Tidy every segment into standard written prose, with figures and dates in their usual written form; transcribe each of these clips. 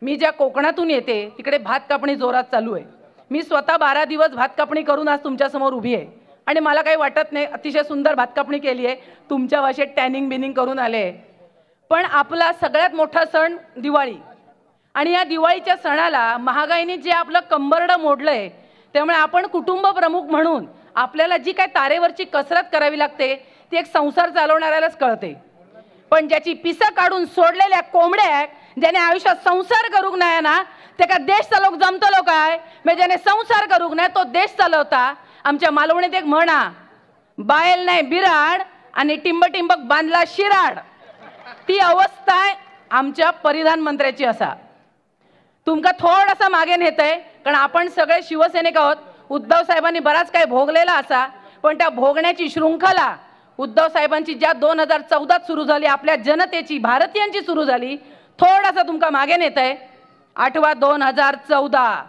मी ज्या कोकणातून येते तिकडे भात कापणी जोरात चालू आहे। मी स्वतः 12 दिवस भात कापणी करून आज तुमच्या समोर उभी आहे आणि मला काही वाटत नाही, अतिशय सुंदर भात कापणी केली आहे, तुमच्या भाषेत टॅनिंग बिनिंग करून आले। पण आपला सगळ्यात मोठा सण दिवाळी, आणि या दिवाळीच्या सणाला महागाईने जे आपलं कंबरडं मोडलंय, त्यामुळे आपण कुटुंब प्रमुख म्हणून आपल्याला जी काय तारेवरची कसरत करावी लागते ती एक संसार चालवणाऱ्यालाच कळते। पण ज्याची पिसं काढून सोडलेल्या कोंबड्या, ज्याने आयुष्यात संसार करूक नाही ना, ते का देश चालवक जमतलो काय? म्हणजे ज्याने संसार करूक नाही तो देश चालवता। आमच्या मालवणीत एक म्हणा, बायल नाही बिराड आणि टिंब टिंबक बांधला शिराड, ती अवस्था आहे आमच्या परिधान मंत्र्याची। असा तुमका थोडासा मागे नेतय, कारण आपण सगळे शिवसैनिक आहोत। उद्धव साहेबांनी बराच काही भोगलेला असा, पण त्या भोगण्याची शृंखला उद्धव साहेबांची ज्या 2014 सुरू झाली, आपल्या जनतेची भारतीयांची सुरू झाली, थोडासा तुमका मागे नेतय। आठवा 2014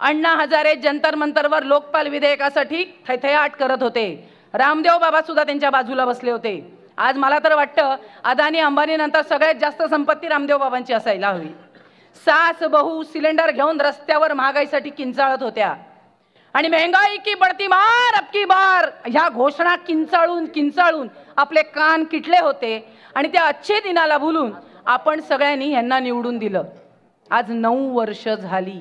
अण्णा हजारे जंतर मंतरवर लोकपाल विधेयकासाठी थैथयाट करत होते। रामदेव बाबा सुद्धा त्यांच्या बाजूला बसले होते। आज मला तर वाटतं अदानी अंबानी नंतर सगळ्यात जास्त संपत्ती रामदेव बाबांची असायला हवी। सास बहू सिलेंडर घेऊन रस्त्यावर महागाईसाठी किंचाळत होत्या आणि महंगाई की बढ़ती मार अब की बार ह्या घोषणा किंचाळून किंचाळून आपले कान किटले होते। आणि त्या अच्छे दिनाला भुलून आपण सगळ्यांनी यांना निवडून दिलं। आज 9 वर्ष झाली।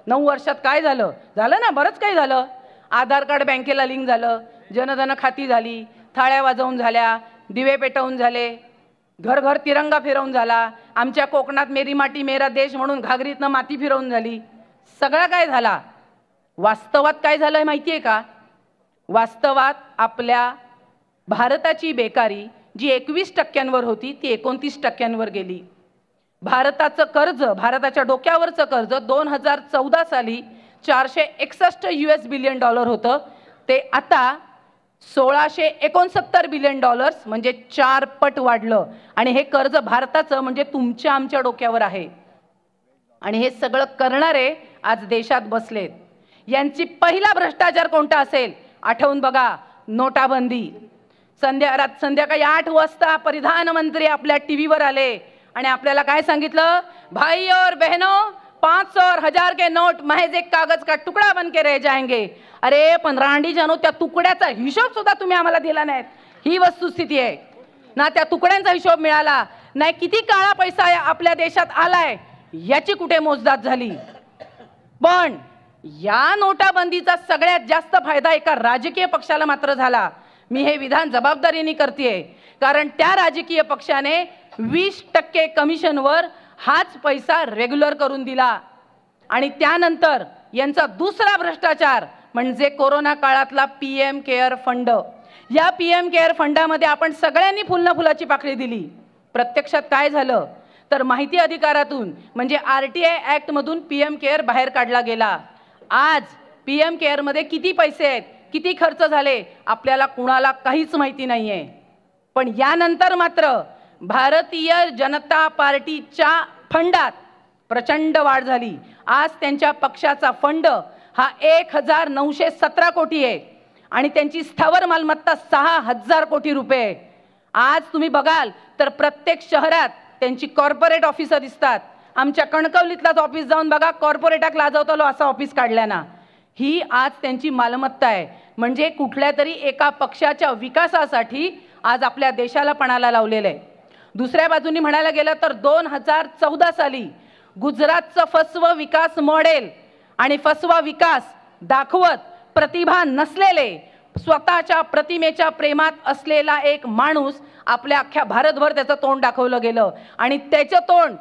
9 वर्षात काय झालं? झालं ना, बरंच काही झालं। आधार कार्ड बँकेला लिंक झालं, जनधन खाती झाली, थाळ्या वाजवून झाल्या, दिवे पेटवून झाले, घर घर तिरंगा फिरवून झाला। आमच्या कोकणात मेरी माटी मेरा देश म्हणून घागरीतनं माती फिरवून झाली। सगळं काय झाला। वास्तवात काय झालंय माहिती आहे का? वास्तवात आपल्या भारताची बेकारी जी 21% होती ती 29% गेली। भारताचं कर्ज, भारताच्या डोक्यावरचं कर्ज 2014 साली $461 बिलियन होतं, ते आता $1669 बिलियन म्हणजे 4 पट वाढलं। आणि हे कर्ज भारताचं म्हणजे तुमच्या आमच्या डोक्यावर आहे। आणि हे सगळं करणारे आज देशात बसलेत। यांची पहिला भ्रष्टाचार कोणता असेल आठवून बघा, नोटाबंदी। संध्याकाळी 8 वाजता प्रधानमंत्री आपल्या टीव्हीवर आले आणि आपल्याला काय सांगितलं? भाई और बहनों, 500 और 1000 के नोट महज एक कागज का टुकड़ा बन के रह जाएंगे। अरे 15 जनो, त्या तुकड्याचा हिशोब सुद्धा तुम्ही आम्हाला दिला नाही। ही वस्तुस्थिती आहे ना। त्या तुकड्यांचा हिशोब मिळाला नाही, किती काळा पैसा आपल्या देशात आलाय याची कुठे मोजदाद झाली। पण या नोटाबंदीचा सगळ्यात जास्त फायदा एका राजकीय पक्षाला मात्र झाला। मी हे विधान जबाबदारीने करतेय, कारण त्या राजकीय पक्षाने 20% कमिशनवर हाच पैसा रेग्युलर करून दिला। आणि त्यानंतर यांचा दुसरा भ्रष्टाचार म्हणजे कोरोना काळातला PM केअर फंड। या PM केअर फंडामध्ये आपण सगळ्यांनी फुलाची पाकळी दिली। प्रत्यक्षात काय झालं तर माहिती अधिकारातून म्हणजे RTI ऍक्ट मधून PM केअर बाहेर काढला गेला। आज PM केअर मध्ये किती पैसे आहेत, किती खर्च झाले आपल्याला कुणाला काहीच माहिती नाहीये। पण यानंतर मात्र भारतीय जनता पार्टीच्या फंडात प्रचंड वाढ झाली। आज त्यांच्या पक्षाचा फंड हा 1917 कोटी आहे आणि त्यांची स्थावर मालमत्ता 6000 कोटी रुपये। आज तुम्ही बघाल तर प्रत्येक शहरात त्यांची कॉर्पोरेट ऑफिस दिसतात। आमच्या कणकवलीतलाच ऑफिस जाऊन बघा, कॉर्पोरेटाक लाजवतलो असं ऑफिस काढलं ना। ही आज त्यांची मालमत्ता आहे। म्हणजे कुठल्या तरी एका पक्षाच्या विकासासाठी आज आपल्या देशाला पणाला लावलेलं आहे। दुसऱ्या बाजूनी म्हणायला गेलं तर 2014 साली गुजरातचं फसवं विकास मॉडेल आणि फसवा विकास दाखवत प्रतिभा नसलेले, स्वतःच्या प्रतिमेच्या प्रेमात असलेला एक माणूस आपल्या अख्ख्या भारतभर त्याचं तोंड दाखवलं गेलं। आणि त्याचं तोंड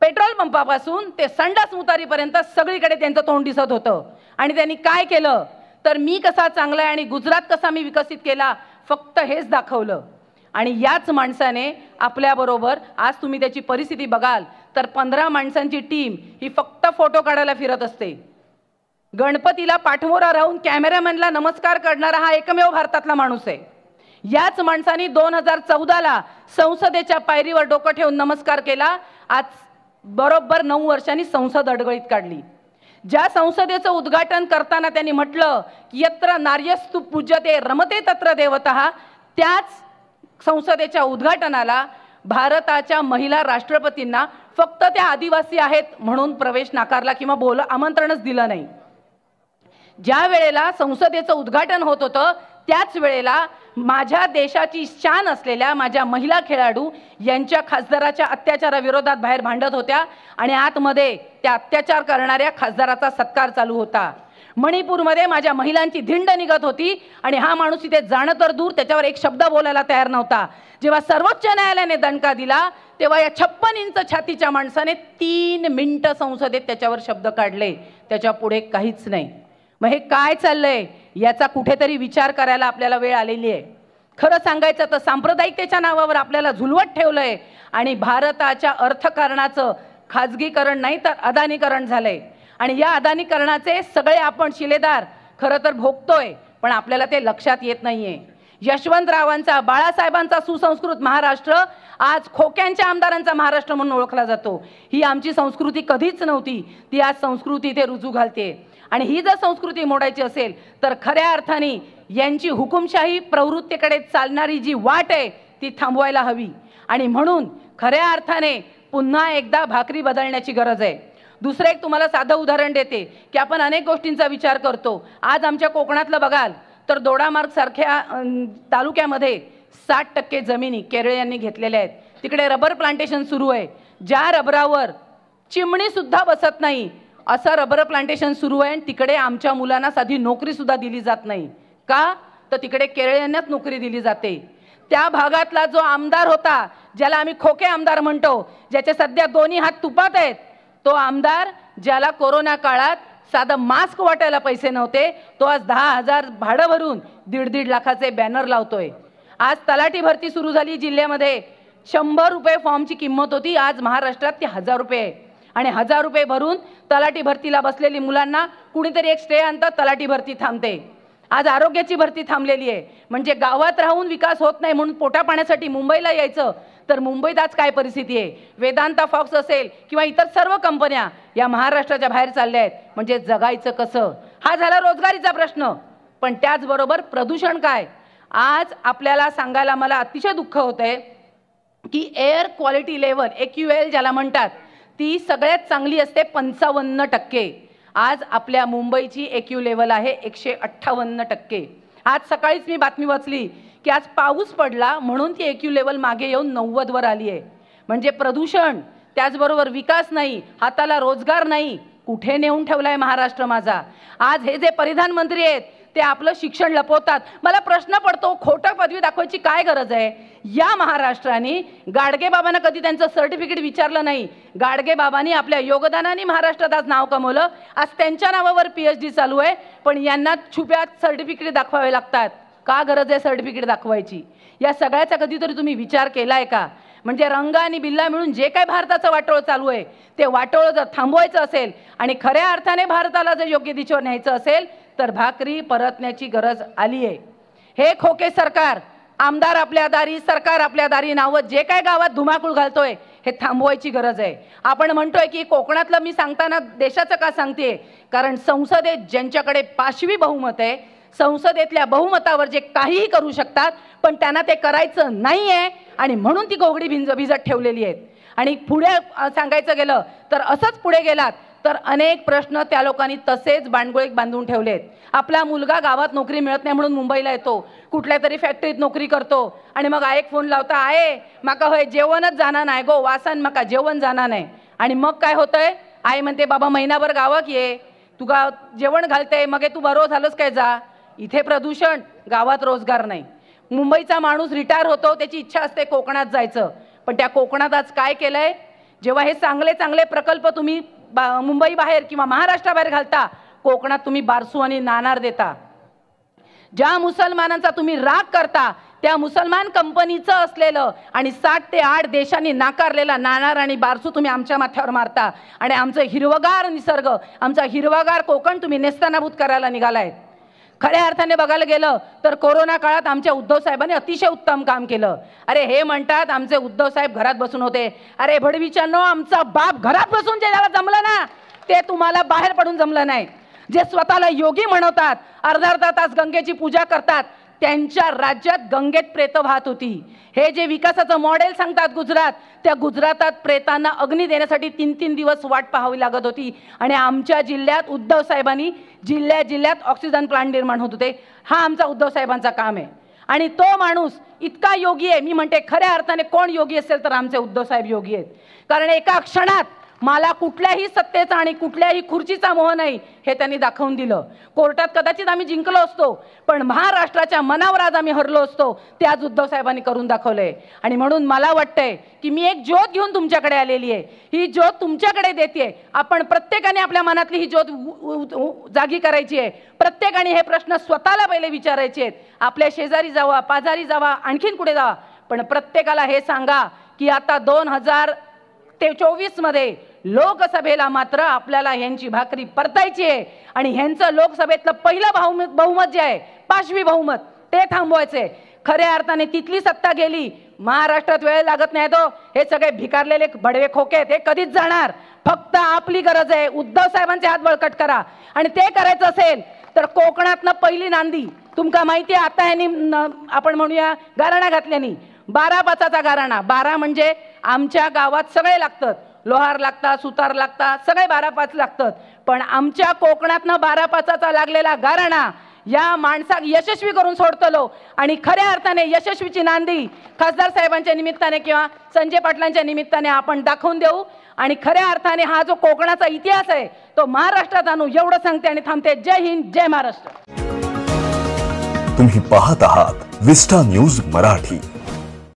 पेट्रोल पंपापासून ते संडास मुतारीपर्यंत सगळीकडे त्यांचं तोंड दिसत होतं। आणि त्यांनी काय केलं तर मी कसा चांगला आहे आणि गुजरात कसा मी विकसित केला, फक्त हेच दाखवलं। आणि याच माणसाने आपल्याबरोबर आज तुम्ही त्याची परिस्थिती बघाल तर 15 माणसांची टीम ही फक्त फोटो काढायला फिरत असते। गणपतीला पाठमोरा राहून कॅमेरामॅनला नमस्कार करणारा हा एकमेव भारतातला माणूस आहे। याच माणसाने 2014ला संसदेच्या पायरीवर डोकं ठेवून नमस्कार केला। आज बरोबर 9 वर्षांनी संसद अडगळीत काढली। ज्या संसदेचं उद्घाटन करताना त्यांनी म्हटलं की यत्र नार्यस्तु पूज्यते रमते तत्र देवतः, त्याच संसदेच्या उद्घाटनाला भारताच्या महिला राष्ट्रपतींना फक्त त्या आदिवासी आहेत म्हणून प्रवेश नाकारला किंवा आमंत्रणच दिलं नाही. ज्या वेळेला संसदेचं उद्घाटन होत होतं त्याच वेळेला माझ्या देशाची शान असलेल्या माझ्या महिला खेळाडू यांच्या खासदाराच्या अत्याचाराविरोधात बाहेर भांडत होत्या आणि आतमध्ये त्या अत्याचार करणाऱ्या खासदाराचा सत्कार चालू होता. मणिपूरमध्ये माझ्या महिलांची धिंड निघत होती आणि हा माणूस इथे जाणं तर दूर त्याच्यावर एक शब्द बोलायला तयार नव्हता. जेव्हा सर्वोच्च न्यायालयाने दणका दिला तेव्हा या 56 इंच छातीच्या माणसाने 3 मिनिटं संसदेत त्याच्यावर शब्द काढले. त्याच्या पुढे काहीच नाही. मग हे काय चाललंय याचा कुठेतरी विचार करायला आपल्याला वेळ आलेली आहे. खरं सांगायचं तर सांप्रदायिकतेच्या नावावर आपल्याला झुलवत ठेवलंय आणि भारताच्या अर्थकारणाचं खाजगीकरण नाही तर अदानीकरण झालंय आणि या अदानीकरणाचे सगळे आपण शिलेदार खरं तर भोगतोय पण आपल्याला ते लक्षात येत नाहीये. यशवंतरावांचा बाळासाहेबांचा सुसंस्कृत महाराष्ट्र आज खोक्यांच्या आमदारांचा महाराष्ट्र म्हणून ओळखला जातो. ही आमची संस्कृती कधीच नव्हती. ती आज संस्कृती इथे रुजू घालते आणि ही जर संस्कृती मोडायची असेल तर खऱ्या अर्थाने यांची हुकुमशाही प्रवृत्तीकडे चालणारी जी वाट आहे ती थांबवायला हवी आणि म्हणून खऱ्या अर्थाने पुन्हा एकदा भाकरी बदलण्याची गरज आहे. दुसरं एक तुम्हाला साधं उदाहरण देते की आपण अनेक गोष्टींचा विचार करतो. आज आमच्या कोकणातलं बघाल तर दोडामार्ग सारख्या तालुक्यामध्ये 60% जमिनी केरळ यांनी घेतलेल्या आहेत. तिकडे रबर प्लांटेशन सुरू आहे. ज्या रबरावर चिमणी सुद्धा बसत नाही असं रबर प्लांटेशन सुरू आहे. तिकडे आमच्या मुलांना साधी नोकरी सुद्धा दिली जात नाही. का तर तिकडे केरळ यांनाच नोकरी दिली जाते. त्या भागातला जो आमदार होता ज्याला आम्ही खोके आमदार म्हणतो ज्याचे सध्या दोन्ही हात तुपात आहेत तो आमदार ज्याला कोरोना काळात साधा मास्क वाटायला पैसे नव्हते तो आज 10,000 भाडं भरून 1.5 लाखाचे बॅनर लावतोय. आज तलाठी भरती सुरू झाली जिल्ह्यामध्ये. 100 रुपये फॉर्मची किंमत होती. आज महाराष्ट्रात ती 1000 रुपये आहे आणि 1000 रुपये भरून तलाठी भरतीला बसलेली मुलांना कुणीतरी एक स्टे आणतं तलाठी भरती थांबते. आज आरोग्याची भरती थांबलेली आहे. म्हणजे गावात राहून विकास होत नाही म्हणून पोटा पाण्यासाठी मुंबईला यायचं तर मुंबईत आज काय परिस्थिती आहे. वेदांता फॉक्स असेल किंवा इतर सर्व कंपन्या या महाराष्ट्राच्या बाहेर चालल्या आहेत. म्हणजे जगायचं कसं हा झाला रोजगारीचा प्रश्न. पण त्याचबरोबर प्रदूषण काय. आज आपल्याला सांगायला मला अतिशय दुःख होतंय की एअर क्वालिटी लेवल AQL ज्याला म्हणतात ती सगळ्यात चांगली असते 55%. आज आपल्या मुंबईची AQ लेवल आहे 158%. आज सकाळीच मी बातमी वाचली की आज पाऊस पडला म्हणून ती AQ लेवल मागे येऊन 90 वर आली आहे. म्हणजे प्रदूषण त्याचबरोबर विकास नाही हाताला रोजगार नाही. कुठे नेऊन ठेवलाय महाराष्ट्र माझा. आज हे जे परिधान मंत्री आहेत ते आपलं शिक्षण लपवतात. मला प्रश्न पडतो खोटं पदवी दाखवायची काय गरज आहे. या महाराष्ट्राने गाडगे बाबांना कधी त्यांचं सर्टिफिकेट विचारलं नाही. गाडगे बाबांनी आपल्या योगदानाने महाराष्ट्रात आज नाव कमवलं. आज त्यांच्या नावावर PhD चालू आहे पण यांना छुप्यात सर्टिफिकेट दाखवावे लागतात. का गरज आहे सर्टिफिकेट दाखवायची. या सगळ्याचा कधीतरी तुम्ही विचार केलाय का. म्हणजे रंग आणि बिल्ला मिळून जे काय भारताचं वाटोळ चालू आहे ते वाटोळ जर थांबवायचं असेल आणि खऱ्या अर्थाने भारताला जर योग्य दिशेवर न्यायचं असेल तर भाकरी परतण्याची गरज आली आहे. हे खोके सरकार आमदार आपल्या दारी सरकार आपल्या दारी नावं जे काय गावात धुमाकूळ घालतोय हे थांबवायची गरज आहे. आपण म्हणतोय की कोकणातलं मी सांगताना देशाचं का सांगते कारण संसदेत ज्यांच्याकडे 5वी बहुमत आहे संसदेतल्या बहुमतावर जे काहीही करू शकतात पण त्यांना ते करायचं नाहीये आणि म्हणून ती गोगडी भिजत ठेवलेली आहेत. आणि पुढे सांगायचं गेलं तर असंच पुढे गेलात तर अनेक प्रश्न त्या लोकांनी तसेच बांडगुळीत बांधून ठेवलेत. आपला मुलगा गावात नोकरी मिळत नाही म्हणून मुंबईला येतो कुठल्या तरी फॅक्टरीत नोकरी करतो आणि मग एक फोन लावता आहे माका होय जेवणच जाणार नाही गो वासन माका जेवण जाणार नाही. आणि मग काय होतंय आई म्हणते बाबा महिनाभर गावात ये तुगा जेवण घालते मग तू बरो झालंच काय जा. इथे प्रदूषण गावात रोजगार नाही. मुंबईचा माणूस रिटायर होतो त्याची इच्छा असते कोकणात जायचं पण त्या कोकणात आज काय केलंय. जेव्हा हे चांगले चांगले प्रकल्प तुम्ही मुंबई बाहेर किंवा महाराष्ट्राबाहेर घालता कोकणात तुम्ही बारसू आणि नाणार देता. ज्या मुसलमानांचा तुम्ही राग करता त्या मुसलमान कंपनीचं असलेलं आणि 7 ते 8 देशांनी नाकारलेला नाणार आणि बारसू तुम्ही आमच्या माथ्यावर मारता आणि आमचं हिरवगार निसर्ग आमचा हिरवागार कोकण तुम्ही नेस्तनाबूत करायला निघालाय. खऱ्या अर्थाने बघायला गेलं तर कोरोना काळात आमच्या उद्धव साहेबांनी अतिशय उत्तम काम केलं. अरे हे म्हणतात आमचे उद्धव साहेब घरात बसून होते. अरे भडवीच्यानो आमचा बाप घरात बसून जे ज्याला जमलं ना ते तुम्हाला बाहेर पडून जमलं नाही. जे स्वतःला योगी म्हणवतात अर्धा तास गंगेची पूजा करतात त्यांच्या राज्यात गंगेत प्रेत वाहत होती. हे जे विकासाचं मॉडेल सांगतात गुजरात, त्या गुजरातात प्रेतांना अग्नी देण्यासाठी 3-3 दिवस वाट पाहावी लागत होती. आणि आमच्या जिल्ह्यात उद्धव साहेबांनी जिल्ह्यात ऑक्सिजन प्लांट निर्माण होत होते. हा आमचा उद्धव साहेबांचा काम आहे. आणि तो माणूस इतका योगी आहे, मी म्हणते खऱ्या अर्थाने कोण योगी असेल तर आमचे उद्धव साहेब योगी आहेत. कारण एका क्षणात मला कुठल्याही सत्तेचा आणि कुठल्याही खुर्चीचा मोह नाही हे त्यांनी दाखवून दिलं. कोर्टात कदाचित आम्ही जिंकलो असतो, पण महाराष्ट्राच्या मनावर आज आम्ही हरलो असतो, ते आज उद्धव साहेबांनी करून दाखवलंय. आणि म्हणून मला वाटतंय की मी एक ज्योत घेऊन तुमच्याकडे आलेली आहे. ही ज्योत तुमच्याकडे देते. आपण प्रत्येकाने आपल्या मनातली ही ज्योत जागी करायची आहे. प्रत्येकाने हे प्रश्न स्वतःला पहिले विचारायचे आहेत. आपल्या शेजारी जावा, पाजारी जावा, आणखीन कुठे जावा, पण प्रत्येकाला हे सांगा की आता 2024 मध्ये लोकसभेला मात्र आपल्याला ह्यांची भाकरी परतायची आहे. आणि ह्यांचं लोकसभेतलं पहिलं बहुमत जे आहे, 5वी बहुमत, ते थांबवायचंय. खऱ्या अर्थाने तिथली सत्ता गेली, महाराष्ट्रात वेळ लागत नाही. तो हे सगळे भिकारलेले बडवे खोके हे कधीच जाणार. फक्त आपली गरज आहे, उद्धव साहेबांचे हात बळकट करा. आणि ते करायचं असेल तर कोकणातनं पहिली नांदी तुमका माहिती आहे. आता ह्यांनी आपण म्हणूया गाराणा घातल्यानी 12/5चा गाराणा. 12 म्हणजे आमच्या गावात सगळे लागतात, लोहार लागतात, सुतार लागतात, सगळे 12/5 लागतात. पण आमच्या कोकणातनं 12/5चा लागलेला गाराणा या माणसाक यशस्वी करून सोडतलो. आणि खऱ्या अर्थाने यशस्वीची नांदी खासदार साहेबांच्या निमित्ताने किंवा संजय पाटलांच्या निमित्ताने आपण दाखवून देऊ. आणि खऱ्या अर्थाने हा जो कोकणाचा इतिहास आहे तो महाराष्ट्रात आणू, एवढं सांगते आणि थांबते. जय हिंद, जय महाराष्ट्र. तुम्ही पाहत आहात विस्टा न्यूज मराठी.